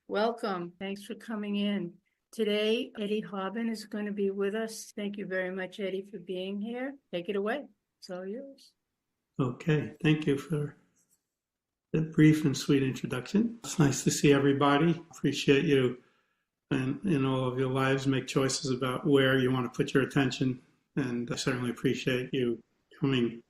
Welcome. Thanks for coming in. Today, Eddie Hauben is going to be with us. Thank you very much, Eddie, for being here. Take it away. It's all yours. Okay, thank you for the brief and sweet introduction. It's nice to see everybody. Appreciate you and in all of your lives make choices about where you want to put your attention. And I certainly appreciate you coming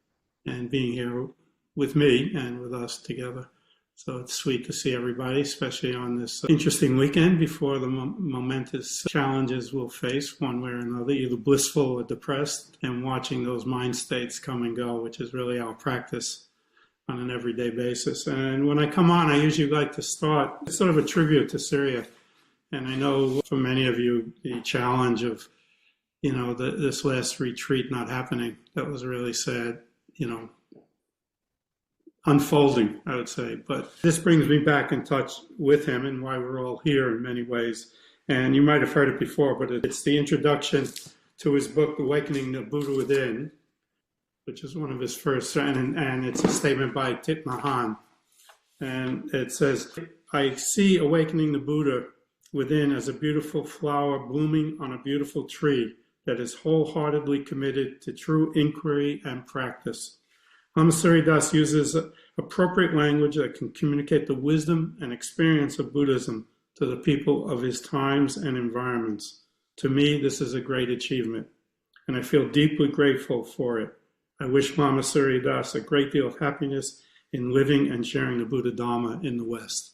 and being here with me and with us together. So it's sweet to see everybody, especially on this interesting weekend before the momentous challenges we'll face one way or another, either blissful or depressed, and watching those mind states come and go, which is really our practice on an everyday basis. And when I come on, I usually like to start sort of a tribute to Syria. And I know for many of you, the challenge of, this last retreat not happening, that was really sad, unfolding, I would say. But this brings me back in touch with him and why we're all here in many ways. And you might have heard it before, but it's the introduction to his book, Awakening the Buddha Within, which is one of his first, and it's a statement by Thich Nhat Hanh. And it says, I see awakening the Buddha within as a beautiful flower blooming on a beautiful tree that is wholeheartedly committed to true inquiry and practice. Lama Surya Das uses appropriate language that can communicate the wisdom and experience of Buddhism to the people of his times and environments. To me, this is a great achievement, and I feel deeply grateful for it. I wish Lama Surya Das a great deal of happiness in living and sharing the Buddha Dharma in the West.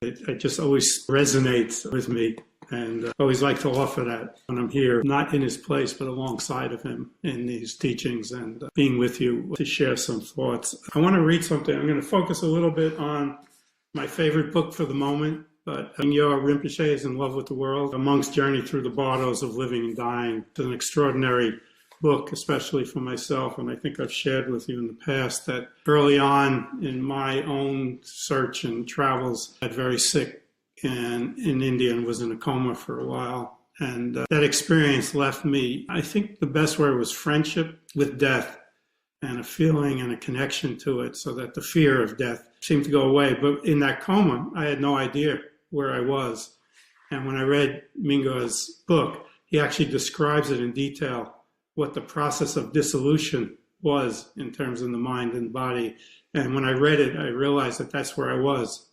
It just always resonates with me. And I always like to offer that when I'm here, not in his place, but alongside of him in these teachings and being with you to share some thoughts. I want to read something. I'm going to focus a little bit on my favorite book for the moment, but Ngyar Rinpoche is In Love with the World, A Monk's Journey Through the Bardos of Living and Dying. It's an extraordinary book, especially for myself, and I think I've shared with you in the past that early on in my own search and travels, I got very sick and in India and was in a coma for a while. And that experience left me, I think the best word was friendship with death and a feeling and a connection to it so that the fear of death seemed to go away. But in that coma, I had no idea where I was. And when I read Mingar's book, he actually describes it in detail, what the process of dissolution was in terms of the mind and body. And when I read it, I realized that that's where I was.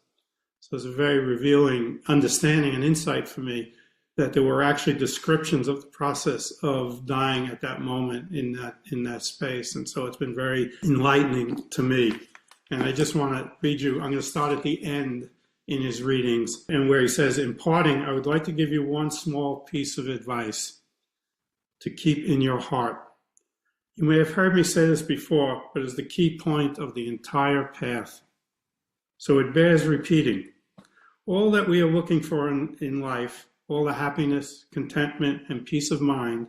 So it was a very revealing understanding and insight for me that there were actually descriptions of the process of dying at that moment in that space. And so it's been very enlightening to me. And I just want to read you, I'm going to start at the end in his readings, and where he says, in parting, I would like to give you one small piece of advice to keep in your heart. You may have heard me say this before, but it's the key point of the entire path. So it bears repeating. All that we are looking for in life, all the happiness, contentment, and peace of mind,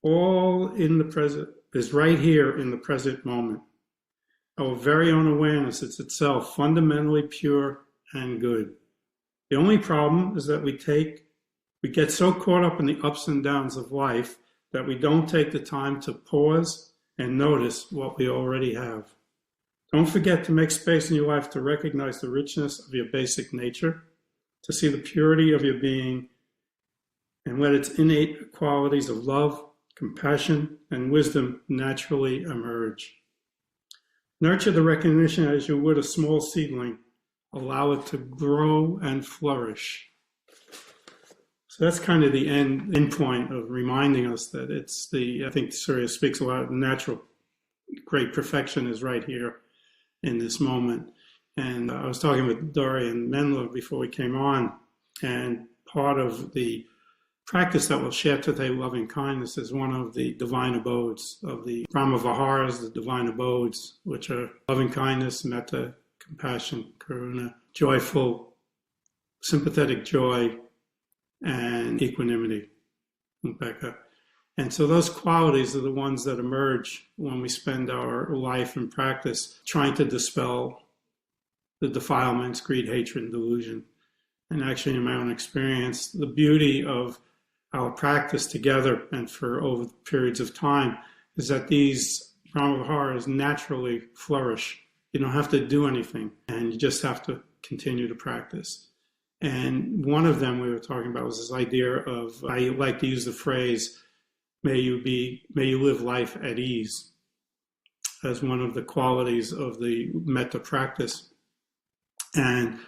all in the present, is right here in the present moment. Our very own awareness is itself fundamentally pure and good. The only problem is that we get so caught up in the ups and downs of life that we don't take the time to pause and notice what we already have. Don't forget to make space in your life to recognize the richness of your basic nature, to see the purity of your being, and let its innate qualities of love, compassion, and wisdom naturally emerge. Nurture the recognition as you would a small seedling. Allow it to grow and flourish. So that's kind of the end point of reminding us that I think Surya speaks a lot of natural, great perfection is right here in this moment. And I was talking with Dorian Menlo before we came on, and part of the practice that we'll share today, loving kindness, is one of the divine abodes of the Brahma Viharas, the divine abodes, which are loving kindness, metta, compassion, karuna, joyful, sympathetic joy, and equanimity, upekkha. And so those qualities are the ones that emerge when we spend our life in practice trying to dispel the defilements, greed, hatred, and delusion. And actually, in my own experience, the beauty of our practice together and for over periods of time is that these Brahmaviharas naturally flourish. You don't have to do anything, and you just have to continue to practice. And one of them we were talking about was this idea of, I like to use the phrase, may you live life at ease, as one of the qualities of the metta practice. And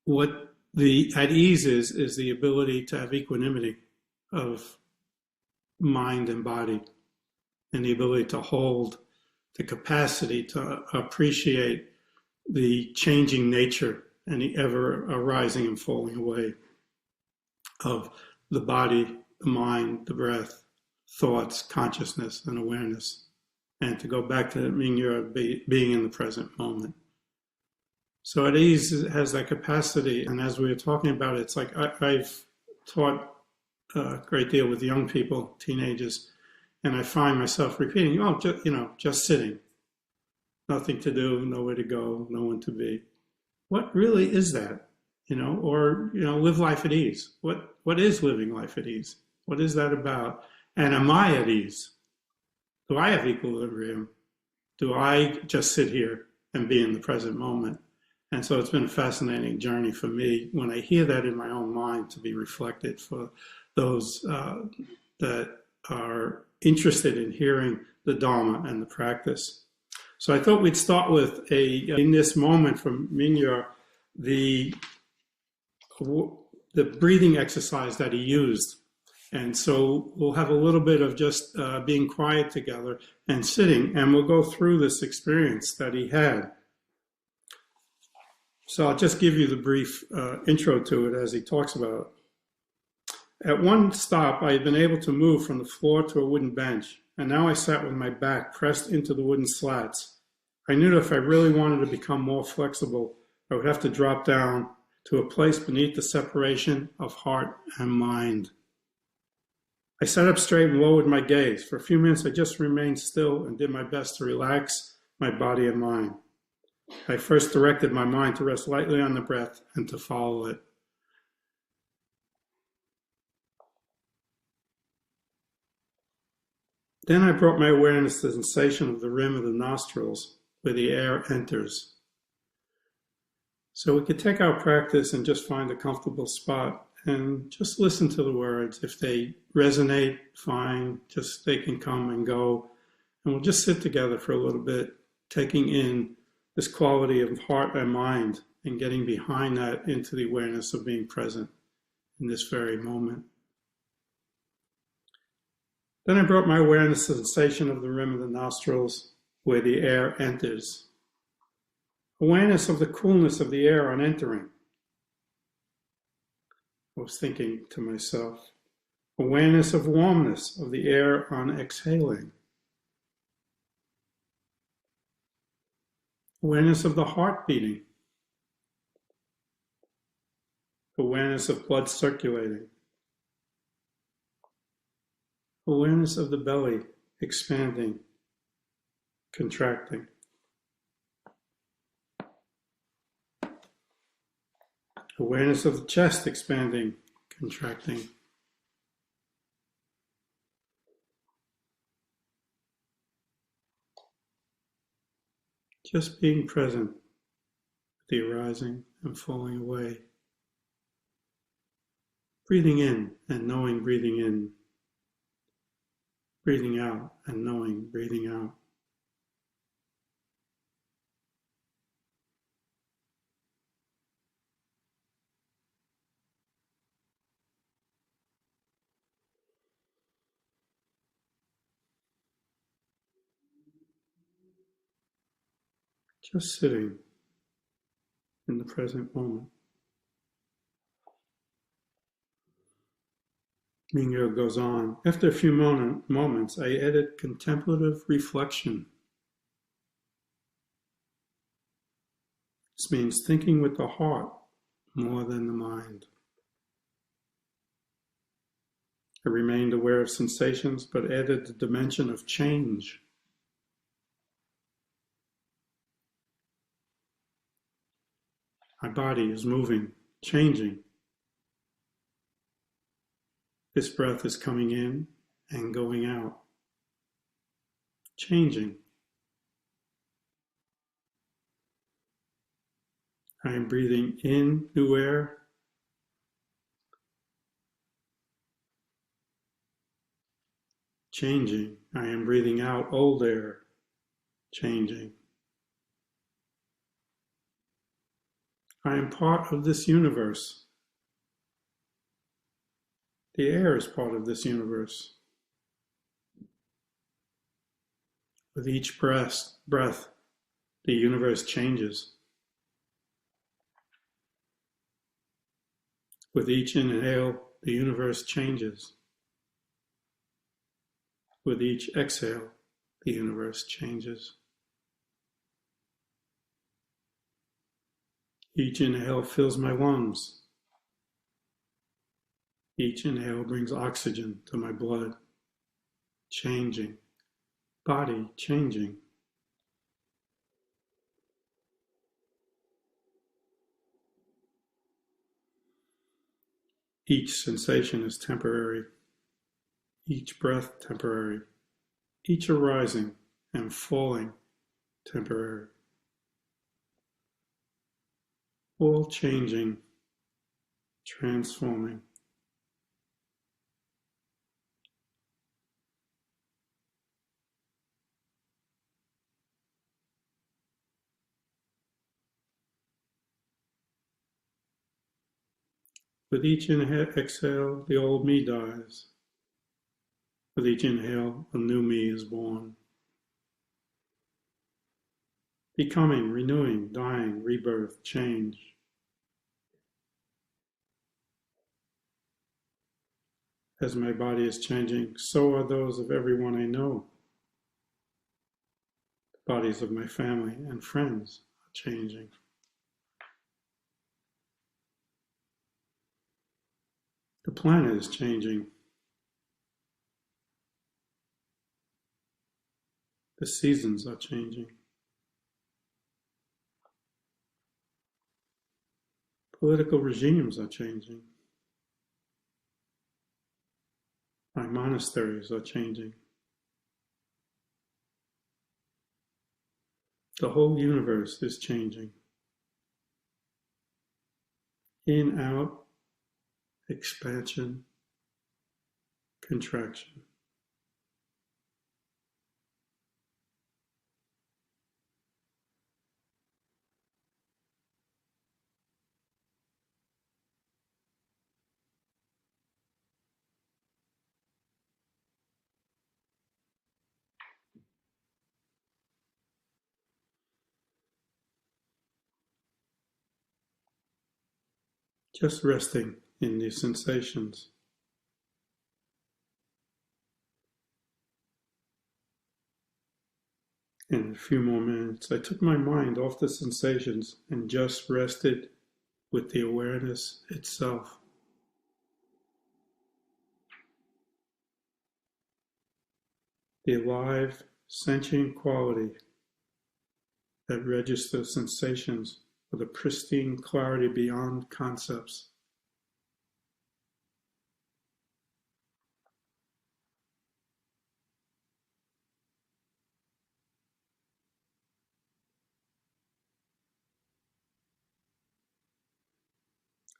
what the at ease is the ability to have equanimity of mind and body, and the ability to hold, the capacity to appreciate the changing nature and the ever arising and falling away of the body, the mind, the breath, thoughts, consciousness, and awareness. And to go back to Mingyur, being in the present moment. So at ease has that capacity. And as we were talking about it, it's like I've taught a great deal with young people, teenagers, and I find myself repeating, just sitting. Nothing to do, nowhere to go, no one to be. What really is that? Live life at ease. What is living life at ease? What is that about? And am I at ease? Do I have equilibrium? Do I just sit here and be in the present moment? And so it's been a fascinating journey for me when I hear that in my own mind, to be reflected for those that are interested in hearing the Dharma and the practice. So I thought we'd start with in this moment from Mingyur, the breathing exercise that he used. And so we'll have a little bit of just being quiet together and sitting, and we'll go through this experience that he had. So I'll just give you the brief intro to it as he talks about it. At one stop, I had been able to move from the floor to a wooden bench, and now I sat with my back pressed into the wooden slats. I knew that if I really wanted to become more flexible, I would have to drop down to a place beneath the separation of heart and mind. I sat up straight and lowered my gaze. For a few minutes, I just remained still and did my best to relax my body and mind. I first directed my mind to rest lightly on the breath and to follow it. Then I brought my awareness to the sensation of the rim of the nostrils where the air enters. So we could take our practice and just find a comfortable spot and just listen to the words. If they resonate, fine, just they can come and go. And we'll just sit together for a little bit, taking in this quality of heart and mind and getting behind that into the awareness of being present in this very moment. Then I brought my awareness to the sensation of the rim of the nostrils where the air enters. Awareness of the coolness of the air on entering. I was thinking to myself. Awareness of warmness of the air on exhaling. Awareness of the heart beating. Awareness of blood circulating. Awareness of the belly expanding, contracting. Awareness of the chest expanding, contracting. Just being present with the arising and falling away. Breathing in and knowing breathing in. Breathing out and knowing breathing out. Just sitting in the present moment. Mingyur goes on. After a few moments, I added contemplative reflection. This means thinking with the heart more than the mind. I remained aware of sensations, but added the dimension of change. My body is moving, changing. This breath is coming in and going out, changing. I am breathing in new air changing. I am breathing out old air, changing. I am part of this universe. The air is part of this universe. With each breath, the universe changes. With each inhale, the universe changes. With each exhale, the universe changes. Each inhale fills my lungs. Each inhale brings oxygen to my blood, changing, body changing. Each sensation is temporary, each breath temporary, each arising and falling temporary. All changing, transforming. With each exhale, the old me dies. With each inhale, a new me is born. Becoming, renewing, dying, rebirth, change. As my body is changing, so are those of everyone I know. The bodies of my family and friends are changing. The planet is changing. The seasons are changing. Political regimes are changing. My monasteries are changing. The whole universe is changing. In, out, expansion, contraction. Just resting in these sensations. In a few more minutes, I took my mind off the sensations and just rested with the awareness itself. The alive, sentient quality that registers sensations with a pristine clarity beyond concepts.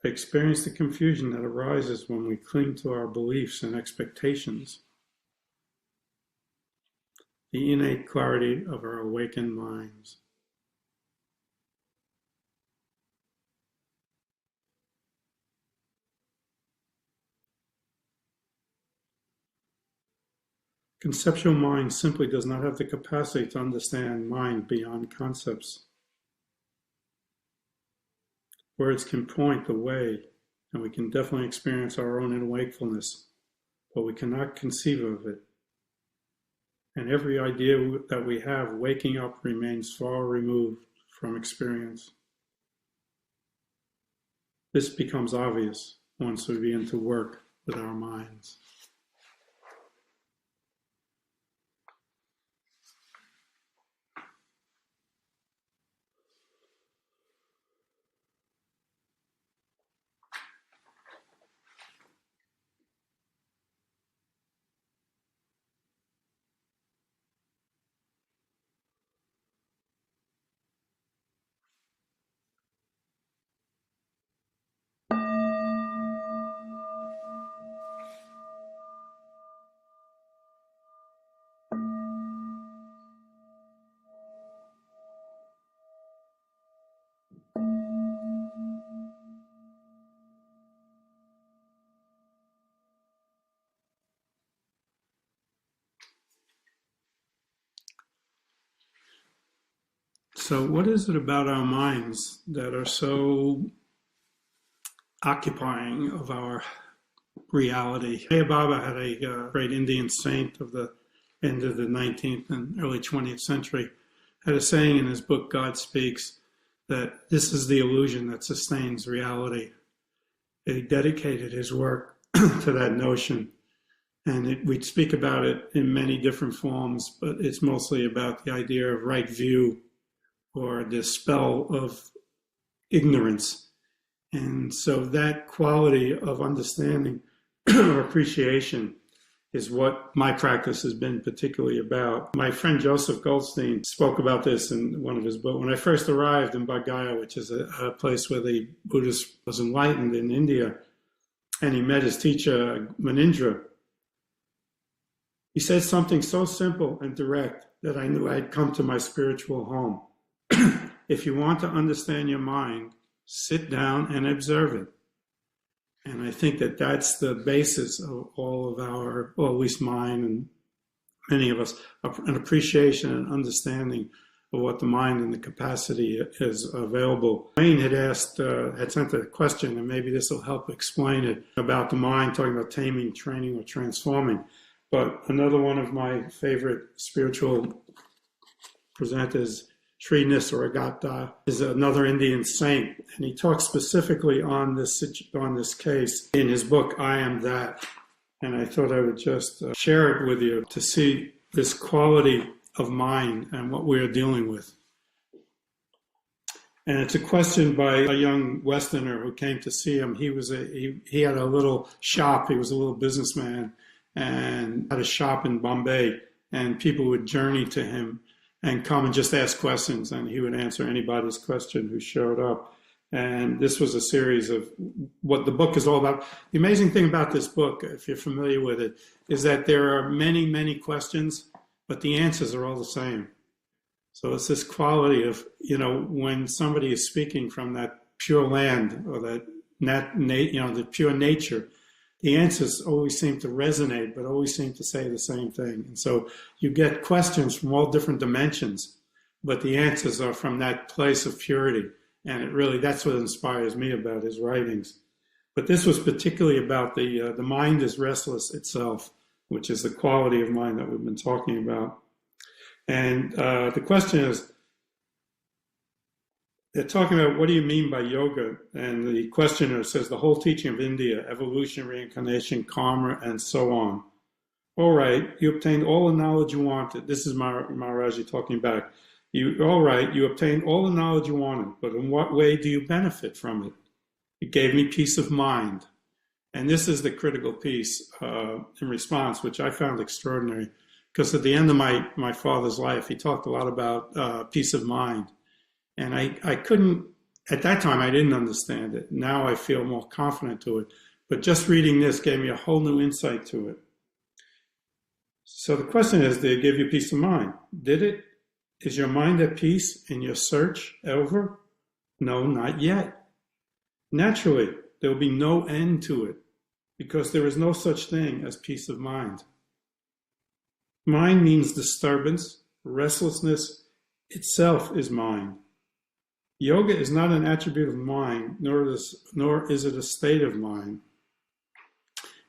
I experience the confusion that arises when we cling to our beliefs and expectations. The innate clarity of our awakened minds. Conceptual mind simply does not have the capacity to understand mind beyond concepts. Words can point the way, and we can definitely experience our own inner wakefulness, but we cannot conceive of it. And every idea that we have waking up remains far removed from experience. This becomes obvious once we begin to work with our minds. So what is it about our minds that are so occupying of our reality? Eddie Baba had a great Indian saint of the end of the 19th and early 20th century, had a saying in his book, God Speaks, that this is the illusion that sustains reality. He dedicated his work to that notion. And we'd speak about it in many different forms, but it's mostly about the idea of right view or the spell of ignorance. And so that quality of understanding or appreciation is what my practice has been particularly about. My friend Joseph Goldstein spoke about this in one of his books. When I first arrived in Bodh Gaya, which is a place where the Buddhist was enlightened in India, and he met his teacher, Munindra, he said something so simple and direct that I knew I'd come to my spiritual home. If you want to understand your mind, sit down and observe it. And I think that that's the basis of all of our, or at least mine and many of us, an appreciation and understanding of what the mind and the capacity is available. Wayne had sent a question, and maybe this will help explain it, about the mind, talking about taming, training, or transforming. But another one of my favorite spiritual presenters, Sri Nisargadatta, is another Indian saint, and he talks specifically on this case in his book, I Am That. And I thought I would just share it with you to see this quality of mind and what we are dealing with. And it's a question by a young Westerner who came to see him. He had a little shop. He was a little businessman and had a shop in Bombay, and people would journey to him and come and just ask questions, and he would answer anybody's question who showed up. And this was a series of what the book is all about. The amazing thing about this book, if you're familiar with it, is that there are many, many questions, but the answers are all the same. So it's this quality of, when somebody is speaking from that pure land or the pure nature, the answers always seem to resonate, but always seem to say the same thing. And so you get questions from all different dimensions, but the answers are from that place of purity. And that's what inspires me about his writings. But this was particularly about the mind is restless itself, which is the quality of mind that we've been talking about. And the question is, they're talking about, what do you mean by yoga? And the questioner says, the whole teaching of India, evolution, reincarnation, karma, and so on. All right, you obtained all the knowledge you wanted. This is Maharaji talking back. You obtained all the knowledge you wanted, but in what way do you benefit from it? It gave me peace of mind. And this is the critical piece in response, which I found extraordinary, because at the end of my father's life, he talked a lot about peace of mind. And I couldn't, at that time, I didn't understand it. Now I feel more confident to it. But just reading this gave me a whole new insight to it. So the question is, did it give you peace of mind? Did it? Is your mind at peace in your search ever? No, not yet. Naturally, there will be no end to it, because there is no such thing as peace of mind. Mind means disturbance, restlessness itself is mind. Yoga is not an attribute of mind, nor is it a state of mind.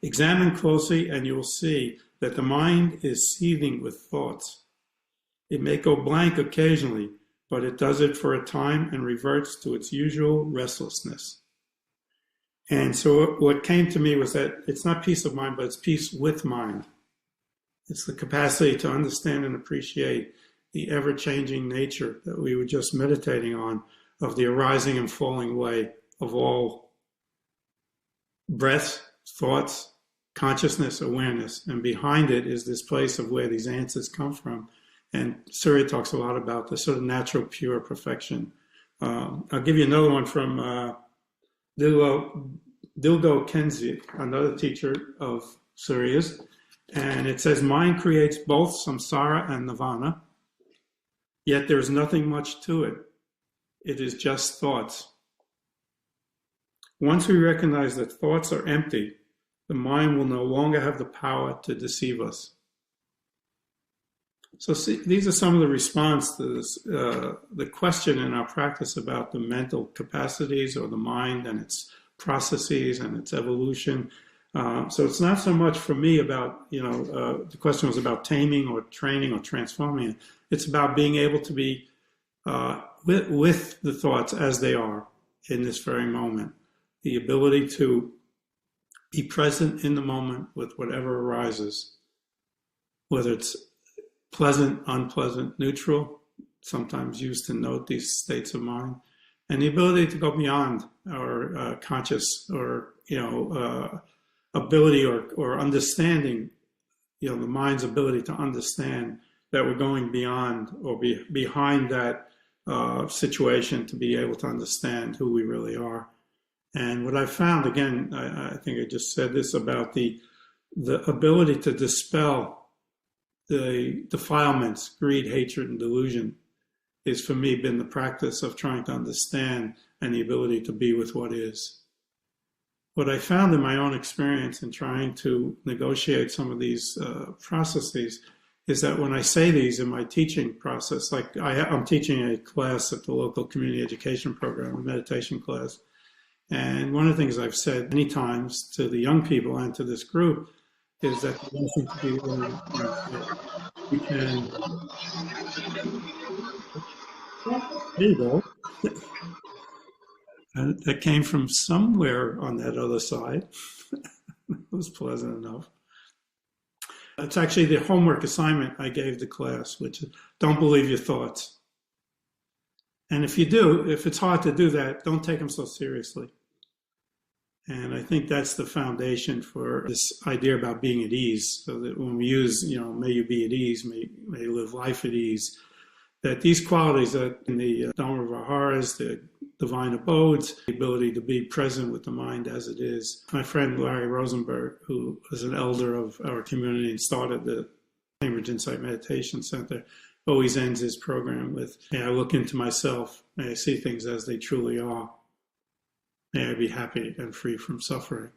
Examine closely and you will see that the mind is seething with thoughts. It may go blank occasionally, but it does it for a time and reverts to its usual restlessness. And so what came to me was that it's not peace of mind, but it's peace with mind. It's the capacity to understand and appreciate the ever-changing nature that we were just meditating on, of the arising and falling away of all breaths, thoughts, consciousness, awareness. And behind it is this place of where these answers come from. And Surya talks a lot about the sort of natural, pure perfection. I'll give you another one from Dilgo Khenzi, another teacher of Surya's. And it says, mind creates both samsara and nirvana, yet there is nothing much to it. It is just thoughts. Once we recognize that thoughts are empty, the mind will no longer have the power to deceive us. So see, these are some of the response to this, the question in our practice about the mental capacities or the mind and its processes and its evolution. So it's not so much for me about, the question was about taming or training or transforming it. It's about being able to be with the thoughts as they are in this very moment. The ability to be present in the moment with whatever arises, whether it's pleasant, unpleasant, neutral, sometimes used to note these states of mind, and the ability to go beyond our conscious or ability or understanding, the mind's ability to understand that we're going beyond or behind that situation to be able to understand who we really are. And what I found, again, I think I just said this about the ability to dispel the defilements, greed, hatred, and delusion is for me been the practice of trying to understand and the ability to be with what is. What I found in my own experience in trying to negotiate some of these processes is that when I say these in my teaching process, like I'm teaching a class at the local community education program, a meditation class, and one of the things I've said many times to the young people and to this group is that the one thing to be really we can. There you go. And that came from somewhere on that other side. It was pleasant enough. It's actually the homework assignment I gave the class, which is don't believe your thoughts. And if you do, if it's hard to do that, don't take them so seriously. And I think that's the foundation for this idea about being at ease. So that when we use, may you be at ease, may you live life at ease, that these qualities that in the Dharma Viharas, the divine abodes, the ability to be present with the mind as it is. My friend Larry Rosenberg, who was an elder of our community and started the Cambridge Insight Meditation Center, always ends his program with, may I look into myself, may I see things as they truly are. May I be happy and free from suffering.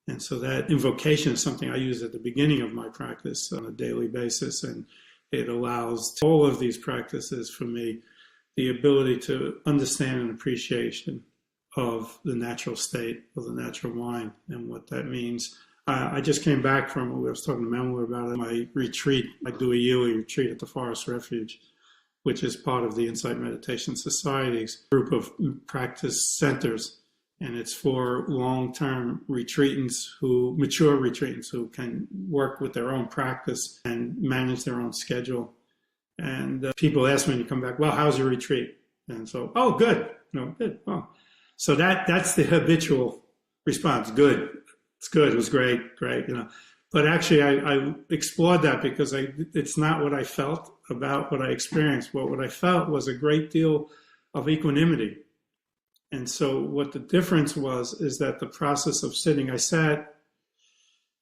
And so that invocation is something I use at the beginning of my practice on a daily basis, and it allows all of these practices for me the ability to understand and appreciation of the natural state of the natural mind and what that means. I just came back from, I was talking to Memler about it, my retreat. I do a yearly retreat at the Forest Refuge, which is part of the Insight Meditation Society's group of practice centers. And it's for long-term retreatants mature retreatants who can work with their own practice and manage their own schedule. And people ask me when you come back, well, how's your retreat? And so, oh, good. Good. Oh. So that's the habitual response. Good. It's good. It was great. But actually, I explored that because it's not what I felt about what I experienced. What I felt was a great deal of equanimity. And so what the difference was is that the process of sitting, I sat,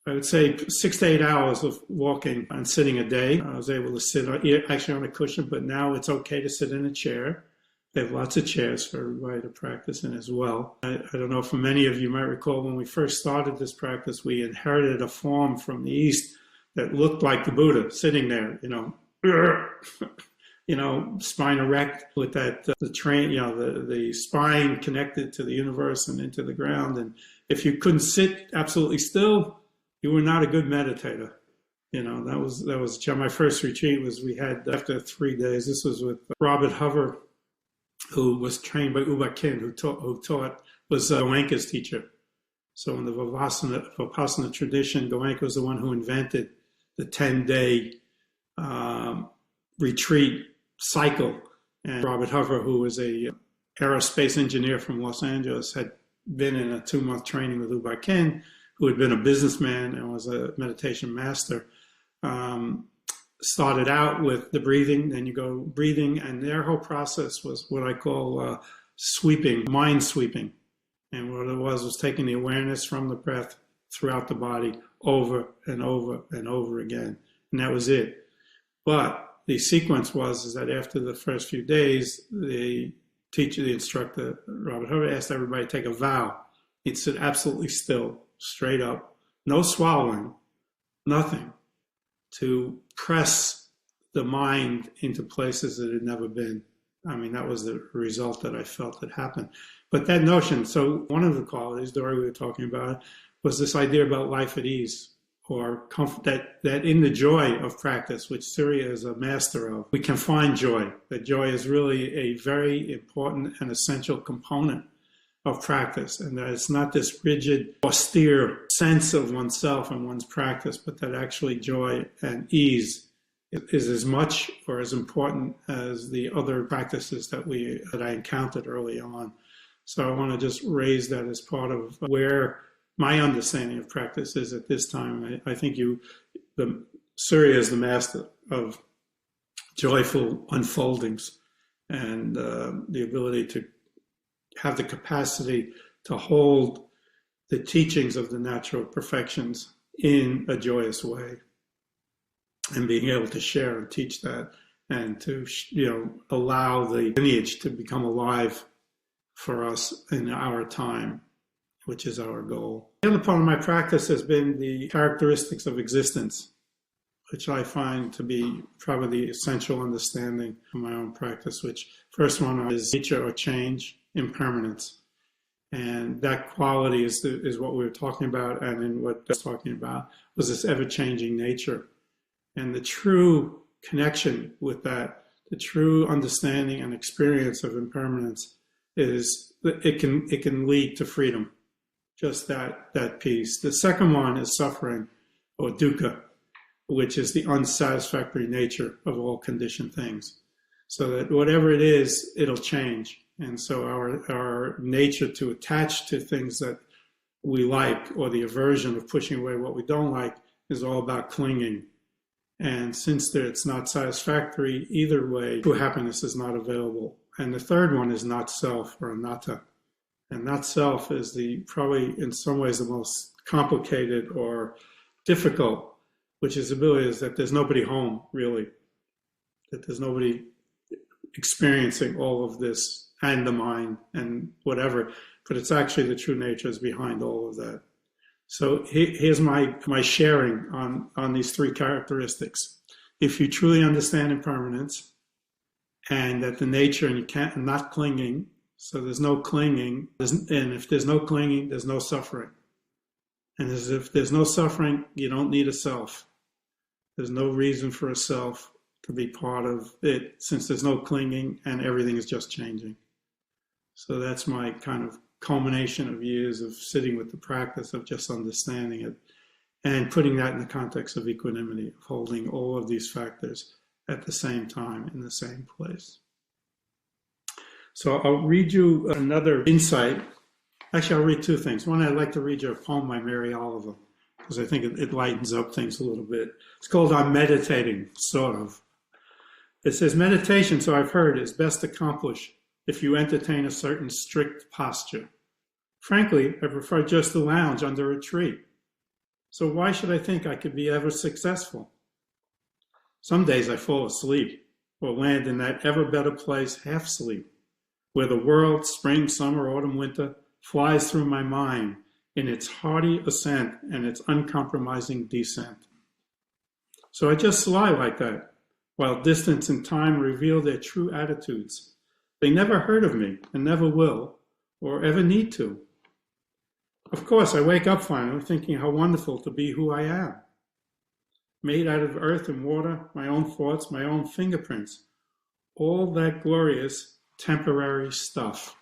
I would say 6 to 8 hours of walking and sitting a day. I was able to sit actually on a cushion, but now it's okay to sit in a chair. They have lots of chairs for everybody to practice in as well. I don't know if many of you might recall when we first started this practice, we inherited a form from the East that looked like the Buddha sitting there, spine erect with that, the spine connected to the universe and into the ground. And if you couldn't sit absolutely still, you were not a good meditator. That was my first retreat was we had after 3 days, this was with Robert Hover, who was trained by Uba Khin, who was Goenka's teacher. So in the Vipassana tradition, Goenka was the one who invented the 10-day retreat cycle. And Robert Hover, who was a aerospace engineer from Los Angeles, had been in a 2-month training with Uba Khin, who had been a businessman and was a meditation master. Started out with the breathing, then you go breathing, and their whole process was what I call sweeping, mind sweeping. And what it was taking the awareness from the breath throughout the body over and over and over again. And that was it. But the sequence is that after the first few days, the instructor, Robert Hover, asked everybody to take a vow. He'd sit absolutely still, straight up, no swallowing, nothing, to press the mind into places that it had never been. I mean, that was the result that I felt that happened. But that notion, so one of the qualities, the way we were talking about, was this idea about life at ease, or comfort, that in the joy of practice, which Surya is a master of, we can find joy. That joy is really a very important and essential component of practice, and that it's not this rigid, austere sense of oneself and one's practice, but that actually joy and ease is as much or as important as the other practices that I encountered early on. So I want to just raise that as part of where my understanding of practice is at this time. I think Surya is the master of joyful unfoldings and the ability to have the capacity to hold the teachings of the natural perfections in a joyous way, and being able to share and teach that, and to allow the lineage to become alive for us in our time, which is our goal. The other part of my practice has been the characteristics of existence, which I find to be probably the essential understanding of my own practice, which first one is nature or change, impermanence. And that quality is what we were talking about, and in what I was talking about was this ever-changing nature. And the true connection with that, the true understanding and experience of impermanence, is that it can lead to freedom. Just that piece. The second one is suffering, or dukkha, which is the unsatisfactory nature of all conditioned things. So that whatever it is, it'll change. And so our nature to attach to things that we like, or the aversion of pushing away what we don't like, is all about clinging. And since it's not satisfactory either way, true happiness is not available. And the third one is not self, or anatta. And not self is probably in some ways the most complicated or difficult, which is the ability is that there's nobody home, really. That there's nobody experiencing all of this and the mind and whatever, but it's actually the true nature is behind all of that. So here's my sharing on these three characteristics. If you truly understand impermanence, and that the nature, and you can't, not clinging, so there's no clinging, and if there's no clinging, there's no suffering. And if there's no suffering, you don't need a self. There's no reason for a self to be part of it, since there's no clinging and everything is just changing. So that's my kind of culmination of years of sitting with the practice of just understanding it and putting that in the context of equanimity, of holding all of these factors at the same time in the same place. So I'll read you another insight. Actually, I'll read two things. One, I'd like to read you a poem by Mary Oliver, because I think it lightens up things a little bit. It's called I'm Meditating, sort of. It says, meditation, so I've heard, is best accomplished if you entertain a certain strict posture. Frankly, I prefer just to lounge under a tree. So why should I think I could be ever successful? Some days I fall asleep, or land in that ever better place, half sleep, where the world, spring, summer, autumn, winter, flies through my mind in its hearty ascent and its uncompromising descent. So I just lie like that, while distance and time reveal their true attitudes. They never heard of me, and never will, or ever need to. Of course, I wake up finally thinking how wonderful to be who I am. Made out of earth and water, my own thoughts, my own fingerprints, all that glorious temporary stuff.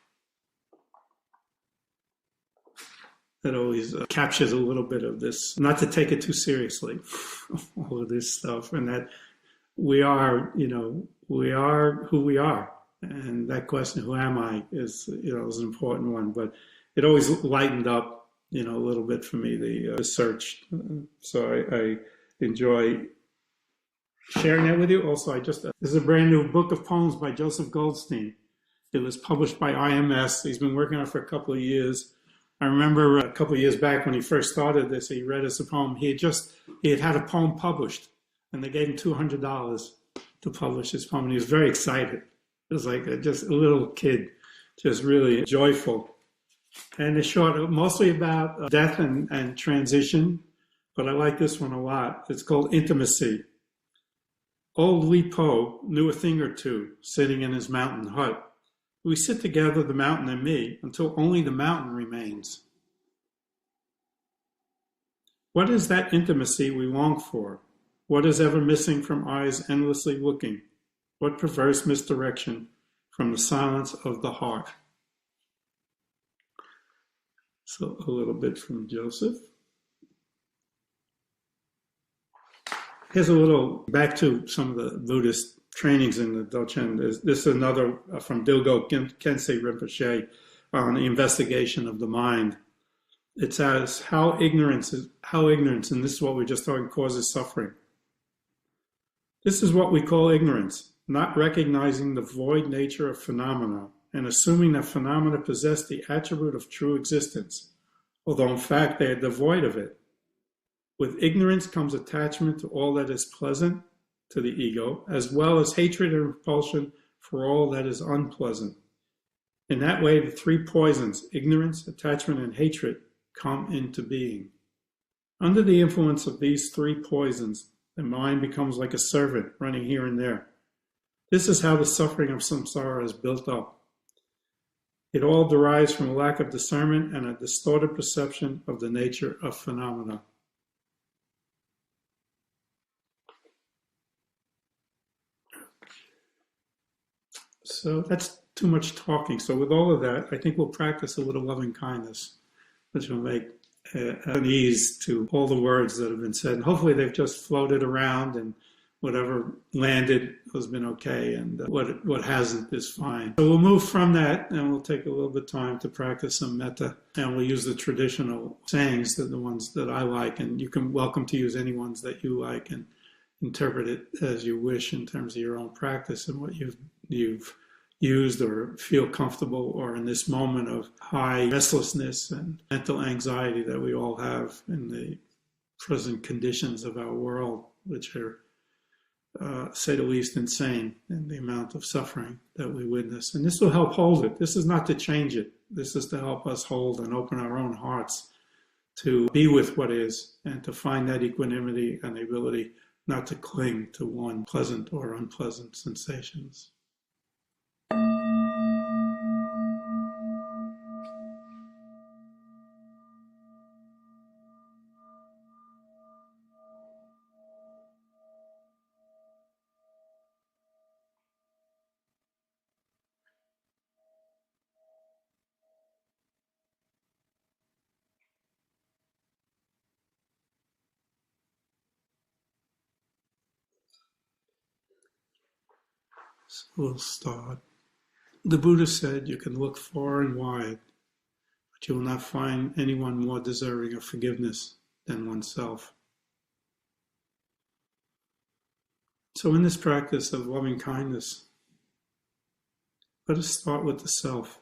That always captures a little bit of this, not to take it too seriously, all of this stuff, and that we are who we are. And that question, who am I, is an important one, but it always lightened up, a little bit for me, the search. So I enjoy sharing that with you. Also, this is a brand new book of poems by Joseph Goldstein. It was published by IMS. He's been working on it for a couple of years. I remember a couple of years back when he first started this, he read us a poem. He had had a poem published, and they gave him $200 to publish his poem, and he was very excited. It was like just a little kid, just really joyful. And it's short, mostly about death and transition, but I like this one a lot. It's called Intimacy. Old Li Po knew a thing or two, sitting in his mountain hut. We sit together, the mountain and me, until only the mountain remains. What is that intimacy we long for? What is ever missing from eyes endlessly looking? What perverse misdirection from the silence of the heart? So a little bit from Joseph. Here's a little back to some of the Buddhist trainings in the Dochen. This is another from Dilgo Kensei Rinpoche on the investigation of the mind. It says how ignorance, and this is what we just talked, causes suffering. This is what we call ignorance, not recognizing the void nature of phenomena and assuming that phenomena possess the attribute of true existence, although in fact they are devoid of it. With ignorance comes attachment to all that is pleasant to the ego, as well as hatred and repulsion for all that is unpleasant. In that way, the three poisons, ignorance, attachment, and hatred, come into being. Under the influence of these three poisons, the mind becomes like a servant running here and there. This is how the suffering of samsara is built up. It all derives from a lack of discernment and a distorted perception of the nature of phenomena. So that's too much talking. So with all of that, I think we'll practice a little loving kindness, which will make an ease to all the words that have been said. And hopefully they've just floated around, and whatever landed has been okay, and what hasn't is fine. So we'll move from that, and we'll take a little bit of time to practice some metta, and we'll use the traditional sayings, that the ones that I like, and you can welcome to use any ones that you like and interpret it as you wish in terms of your own practice and what you've used or feel comfortable, or in this moment of high restlessness and mental anxiety that we all have in the present conditions of our world, which are, say the least, insane in the amount of suffering that we witness. And this will help hold it. This is not to change it. This is to help us hold and open our own hearts to be with what is, and to find that equanimity and the ability not to cling to one pleasant or unpleasant sensations. So we'll start. The Buddha said you can look far and wide, but you will not find anyone more deserving of forgiveness than oneself. So in this practice of loving kindness, let us start with the self,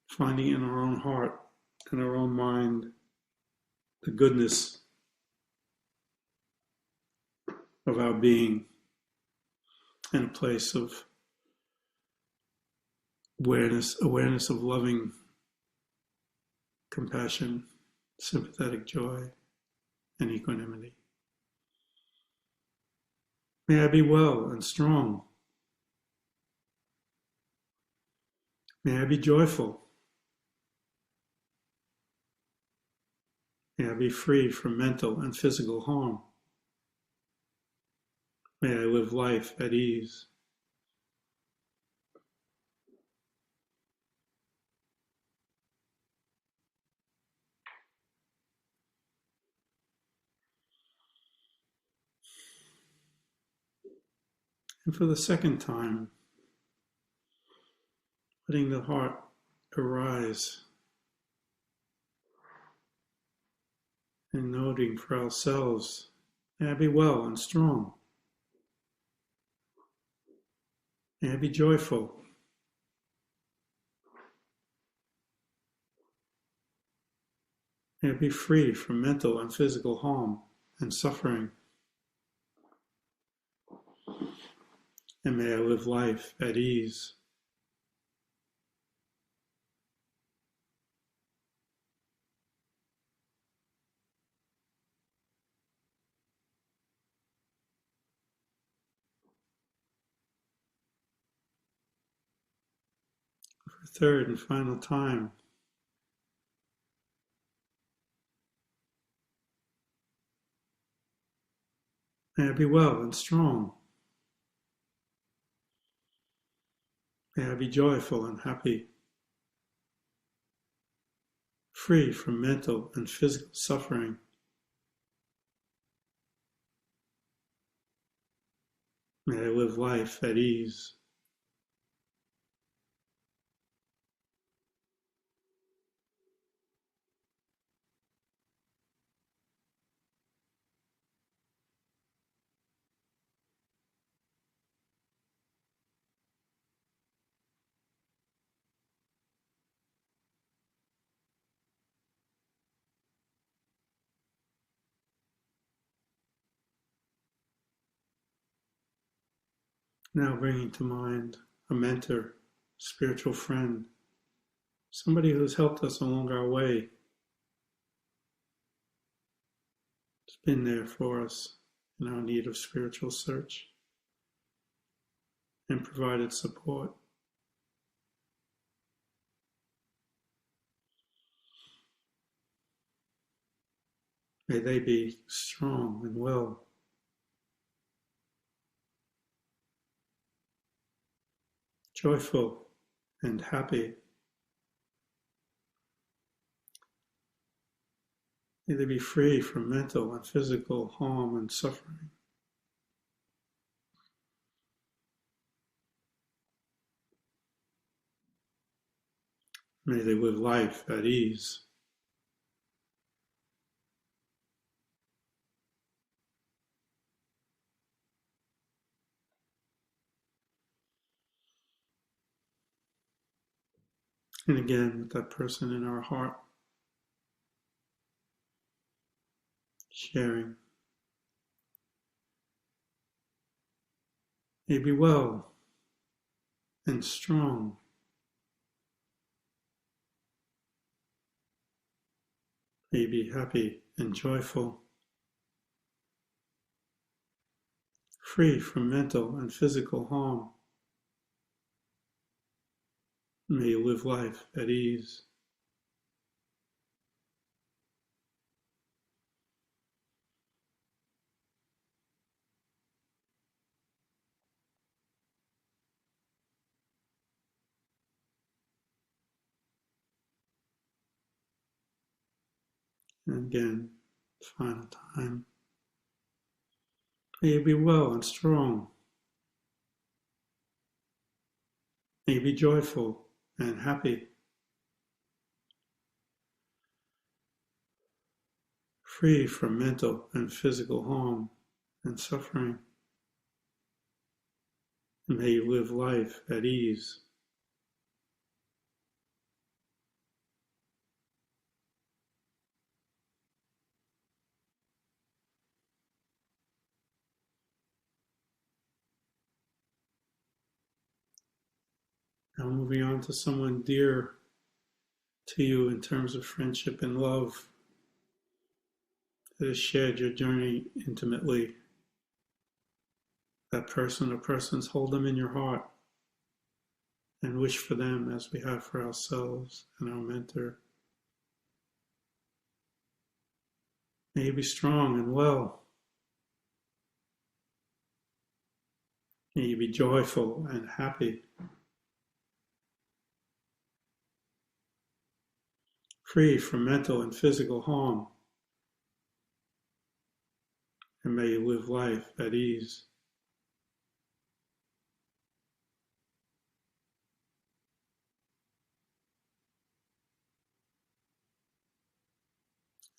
finding in our own heart and our own mind the goodness of our being, in a place of awareness of loving compassion, sympathetic joy, and equanimity. May I be well and strong. May I be joyful. May I be free from mental and physical harm. May I live life at ease. And for the second time, letting the heart arise and noting for ourselves, may I be well and strong. May I be joyful. May I be free from mental and physical harm and suffering. And may I live life at ease. For the third and final time, may I be well and strong. May I be joyful and happy, free from mental and physical suffering. May I live life at ease. Now bringing to mind a mentor, spiritual friend, somebody who's helped us along our way, has been there for us in our need of spiritual search and provided support. May they be strong and well, joyful and happy. May they be free from mental and physical harm and suffering. May they live life at ease. And again, with that person in our heart, sharing. May be well and strong. May be happy and joyful, free from mental and physical harm. May you live life at ease. And again, final time. May you be well and strong. May you be joyful and happy, free from mental and physical harm and suffering. And may you live life at ease. Now moving on to someone dear to you in terms of friendship and love that has shared your journey intimately. That person or persons, hold them in your heart and wish for them as we have for ourselves and our mentor. May you be strong and well. May you be joyful and happy, free from mental and physical harm, and may you live life at ease.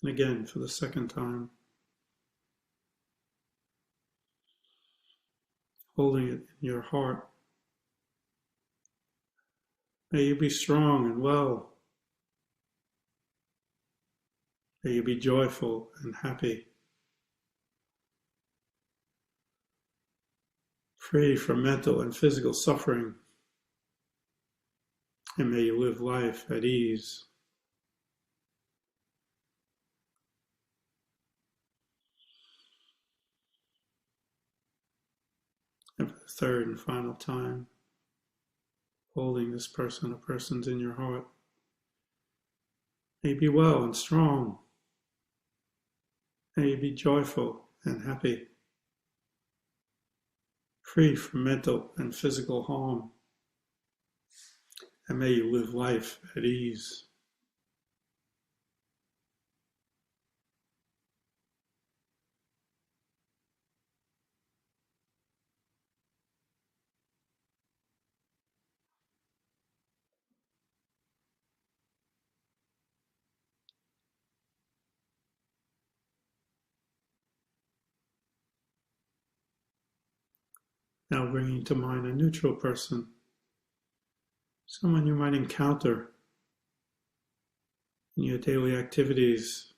And again, for the second time, holding it in your heart. May you be strong and well. May you be joyful and happy, free from mental and physical suffering, and may you live life at ease. And for the third and final time, holding this person or persons in your heart. May you be well and strong. May you be joyful and happy, free from mental and physical harm, and may you live life at ease. Now bringing to mind a neutral person, someone you might encounter in your daily activities,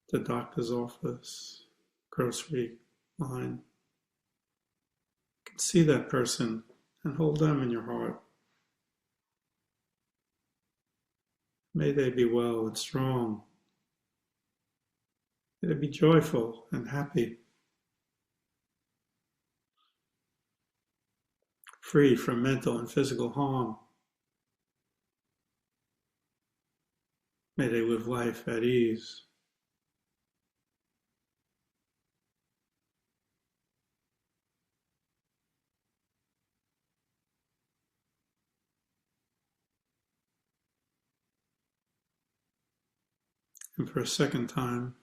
the doctor's office, grocery line. You can see that person and hold them in your heart. May they be well and strong. May they be joyful and happy, free from mental and physical harm. May they live life at ease. And for a second time,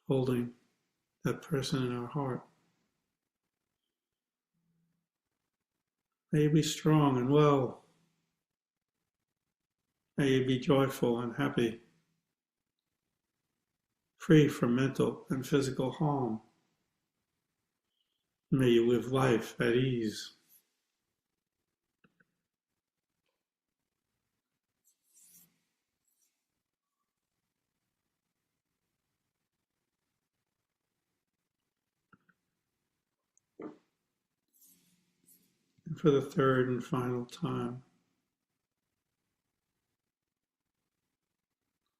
holding that person in our heart. May you be strong and well. May you be joyful and happy, free from mental and physical harm. May you live life at ease. And for the third and final time,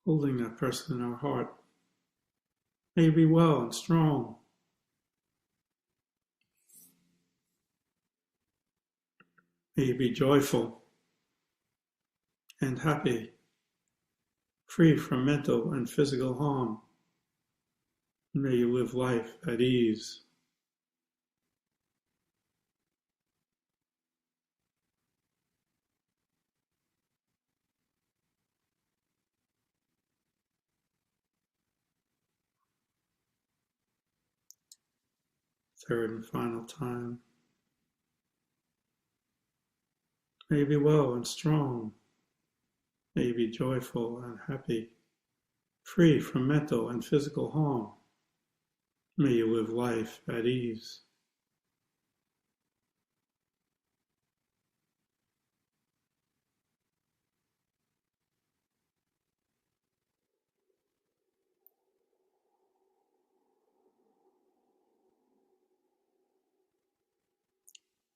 holding that person in our heart. May you be well and strong. May you be joyful and happy, free from mental and physical harm. May you live life at ease. Third and final time. May you be well and strong. May you be joyful and happy, free from mental and physical harm. May you live life at ease.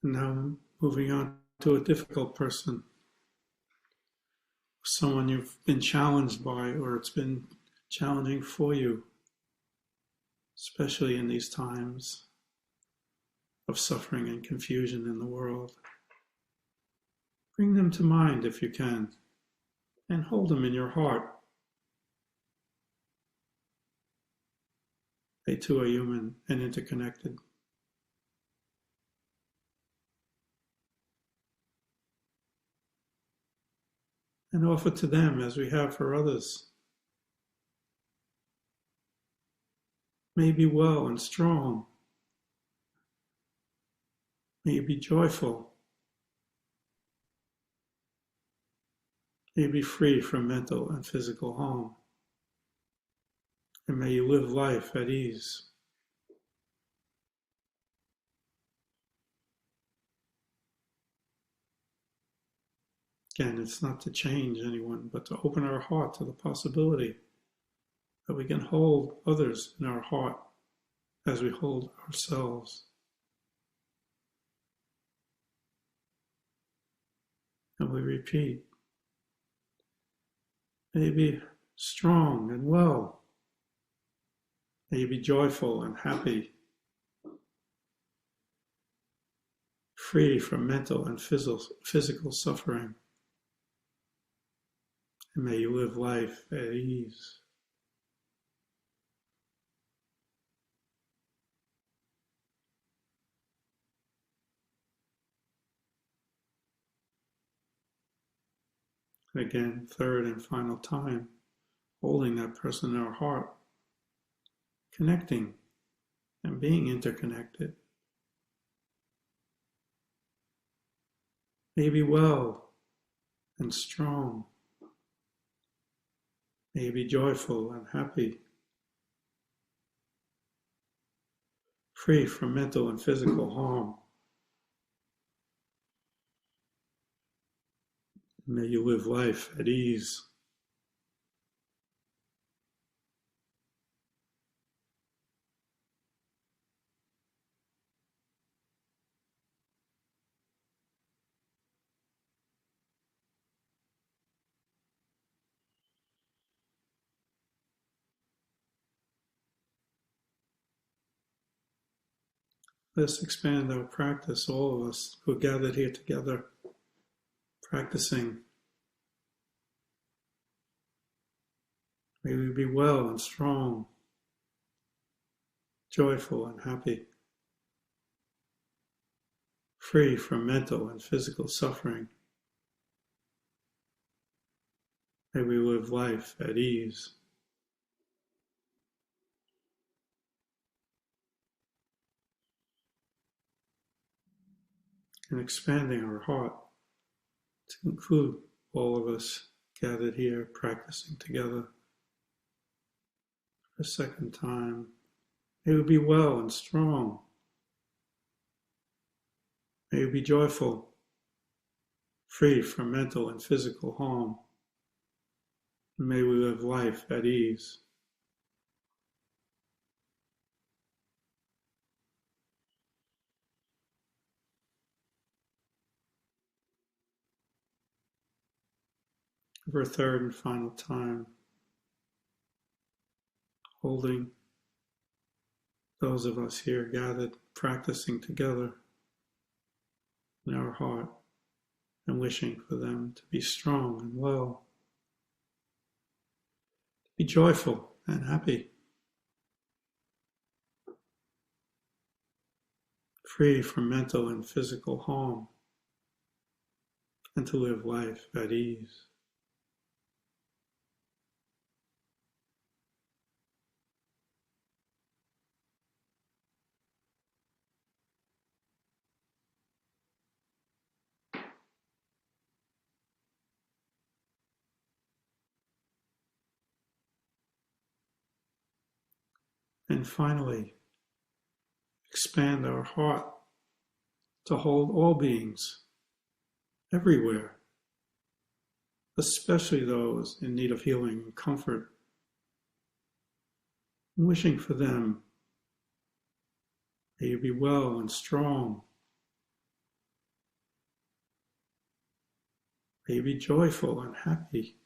And now moving on to a difficult person, someone you've been challenged by or it's been challenging for you, especially in these times of suffering and confusion in the world. Bring them to mind if you can, and hold them in your heart. They too are human and interconnected. And offer to them as we have for others. May you be well and strong. May you be joyful. May you be free from mental and physical harm. And may you live life at ease. Again, it's not to change anyone, but to open our heart to the possibility that we can hold others in our heart as we hold ourselves. And we repeat, may you be strong and well. May you be joyful and happy, free from mental and physical suffering. And may you live life at ease. And again, third and final time, holding that person in our heart, connecting and being interconnected. May you be well and strong. May you be joyful and happy, free from mental and physical harm. May you live life at ease. Let's expand our practice, all of us who are gathered here together, practicing. May we be well and strong, joyful and happy, free from mental and physical suffering. May we live life at ease. And expanding our heart to include all of us gathered here practicing together for a second time. May we be well and strong. May we be joyful, free from mental and physical harm. And may we live life at ease. For a third and final time, holding those of us here gathered, practicing together in our heart and wishing for them to be strong and well, to be joyful and happy, free from mental and physical harm, and to live life at ease. And finally, expand our heart to hold all beings everywhere, especially those in need of healing and comfort, and wishing for them. May you be well and strong. May you be joyful and happy,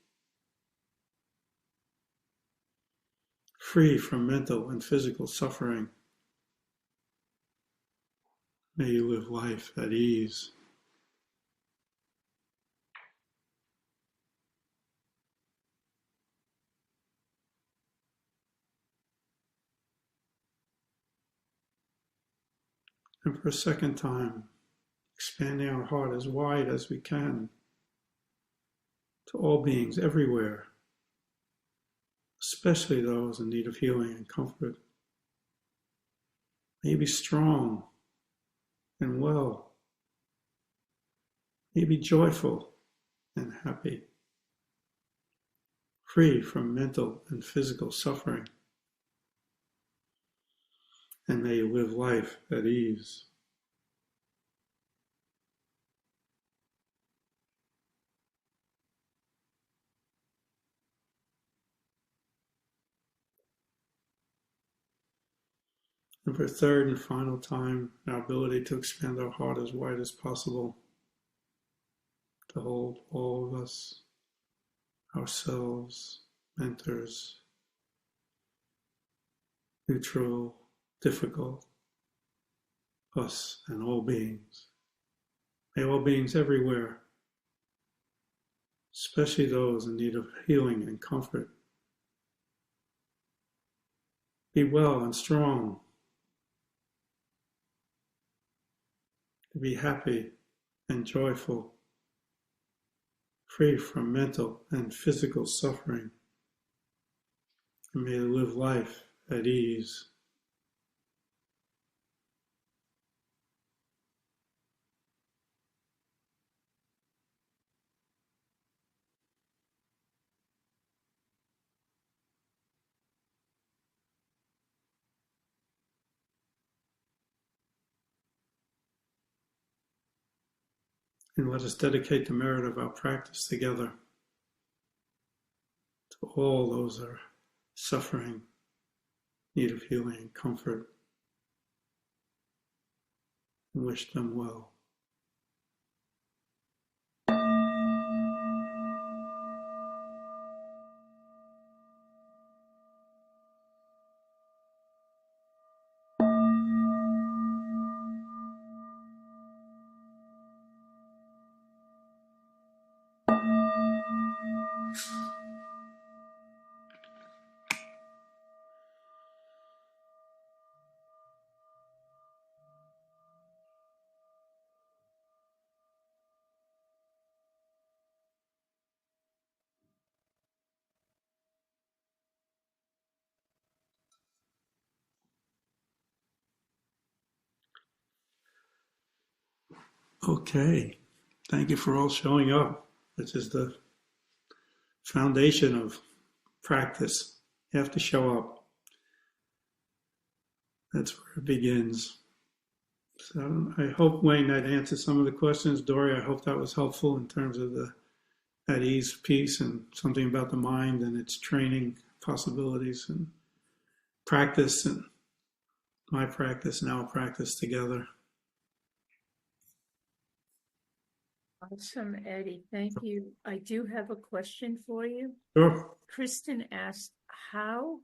free from mental and physical suffering. May you live life at ease. And for a second time, expanding our heart as wide as we can to all beings everywhere, especially those in need of healing and comfort. May you be strong and well. May you be joyful and happy, free from mental and physical suffering. And may you live life at ease. And for a third and final time, our ability to expand our heart as wide as possible, to hold all of us, ourselves, mentors, neutral, difficult, us and all beings May all beings everywhere, especially those in need of healing and comfort, be well and strong, be happy and joyful, free from mental and physical suffering, and may they live life at ease. And let us dedicate the merit of our practice together to all those that are suffering, need of healing and comfort, and wish them well. Okay, thank you for all showing up. This is the foundation of practice. You have to show up. That's where it begins. So I hope, Wayne, that answered some of the questions. Dory, I hope that was helpful in terms of the at ease piece and something about the mind and its training possibilities and practice and my practice and our practice together. Awesome, Eddie. Thank you. I do have a question for you. Sure. Kristen asked, how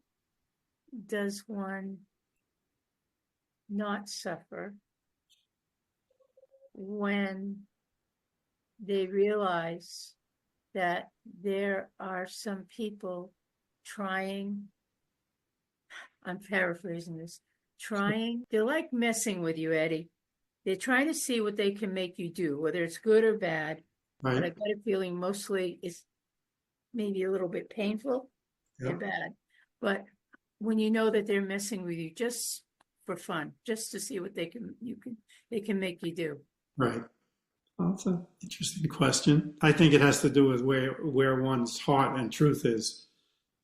does one not suffer when they realize that there are some people trying, I'm paraphrasing this, they're like messing with you, Eddie. They're trying to see what they can make you do, whether it's good or bad. Right. But I got a feeling mostly it's maybe a little bit painful and bad. But when you know that they're messing with you just for fun, just to see what they can make you do. Right. Well, that's an interesting question. I think it has to do with where one's heart and truth is.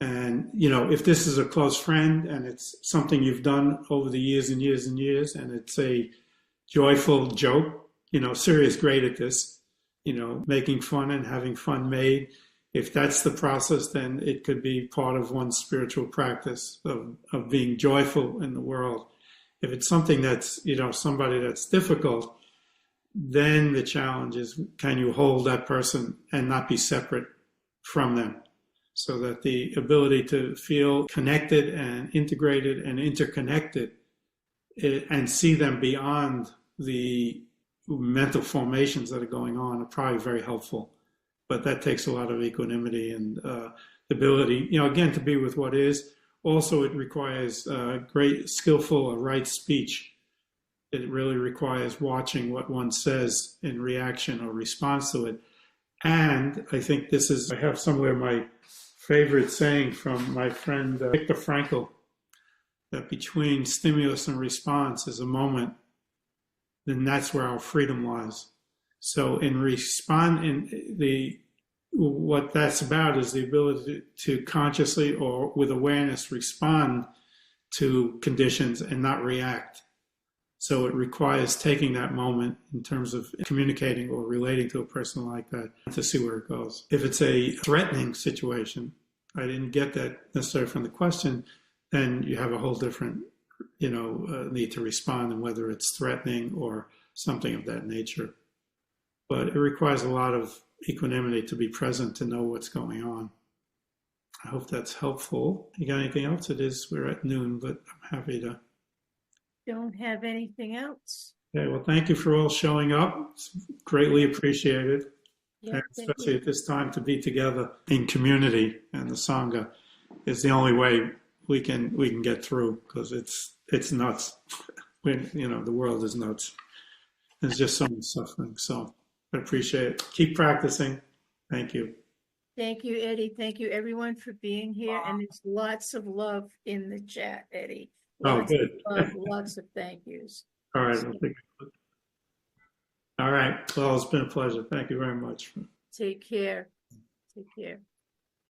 And, you know, if this is a close friend and it's something you've done over the years and years and years, and it's a joyful joke, you know, Syria's great at this, you know, making fun and having fun made. If that's the process, then it could be part of one's spiritual practice of being joyful in the world. If it's something that's, you know, somebody that's difficult, then the challenge is, can you hold that person and not be separate from them? So that the ability to feel connected and integrated and interconnected and see them beyond the mental formations that are going on are probably very helpful. But that takes a lot of equanimity and the ability, you know, again, to be with what is. Also, it requires great, skillful, right speech. It really requires watching what one says in reaction or response to it. And I think this is, I have somewhere my favorite saying from my friend Viktor Frankl, that between stimulus and response is a moment, then that's where our freedom lies. So what that's about is the ability to consciously or with awareness respond to conditions and not react. So it requires taking that moment in terms of communicating or relating to a person like that to see where it goes. If it's a threatening situation, I didn't get that necessarily from the question, then you have a whole different, you know, need to respond, and whether it's threatening or something of that nature. But it requires a lot of equanimity to be present to know what's going on. I hope that's helpful. You got anything else? We're at noon, but I'm happy to. Don't have anything else. Okay, well, thank you for all showing up. It's greatly appreciated, Yeah, and thank especially you. at this time to be together in community. And the Sangha is the only way we can get through because it's nuts. The world is nuts. There's just so much suffering. So I appreciate it. Keep practicing. Thank you. Thank you, Eddie. Thank you, everyone, for being here. And there's lots of love in the chat, Eddie. Oh, Lots good. of love, lots of thank yous. All right. All right. Well, it's been a pleasure. Thank you very much. Take care. Take care.